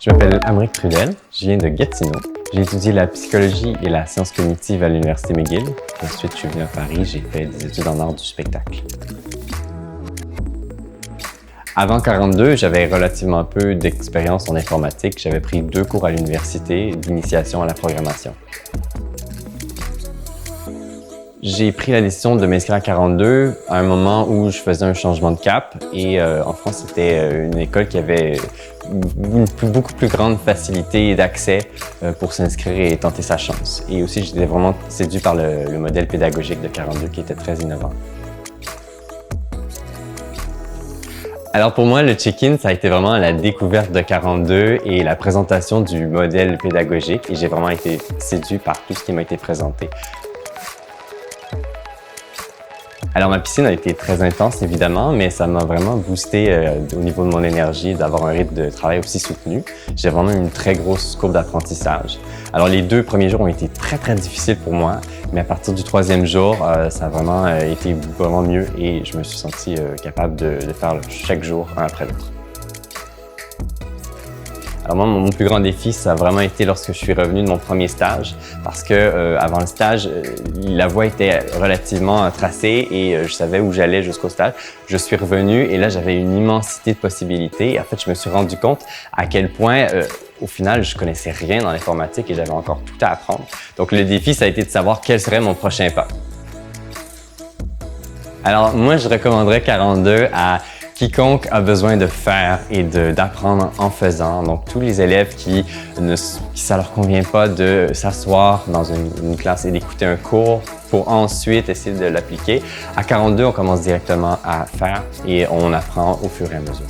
Je m'appelle Amric Trudel, je viens de Gatineau. J'ai étudié la psychologie et la science cognitive à l'Université McGill. Ensuite, je suis venu à Paris, j'ai fait des études en art du spectacle. Avant 42, j'avais relativement peu d'expérience en informatique. J'avais pris 2 cours à l'université d'initiation à la programmation. J'ai pris la décision de m'inscrire à 42 à un moment où je faisais un changement de cap et en France, c'était une école qui avait beaucoup plus grande facilité d'accès pour s'inscrire et tenter sa chance. Et aussi, j'étais vraiment séduit par le modèle pédagogique de 42 qui était très innovant. Alors pour moi, le check-in, ça a été vraiment la découverte de 42 et la présentation du modèle pédagogique et j'ai vraiment été séduit par tout ce qui m'a été présenté. Alors ma piscine a été très intense évidemment, mais ça m'a vraiment boosté au niveau de mon énergie d'avoir un rythme de travail aussi soutenu. J'ai vraiment eu une très grosse courbe d'apprentissage. Alors les 2 premiers jours ont été très difficiles pour moi, mais à partir du 3e jour, ça a vraiment été vraiment mieux et je me suis senti capable de faire chaque jour un après l'autre. Alors moi, mon plus grand défi, ça a vraiment été lorsque je suis revenu de mon premier stage parce que avant le stage, la voie était relativement tracée et je savais où j'allais jusqu'au stage. Je suis revenu et là, j'avais une immensité de possibilités. Et en fait, je me suis rendu compte à quel point, au final, je connaissais rien dans l'informatique et j'avais encore tout à apprendre. Donc le défi, ça a été de savoir quel serait mon prochain pas. Alors moi, je recommanderais 42 à quiconque a besoin de faire et d'apprendre en faisant. Donc, tous les élèves qui ça leur convient pas de s'asseoir dans une classe et d'écouter un cours pour ensuite essayer de l'appliquer. À 42, on commence directement à faire et on apprend au fur et à mesure.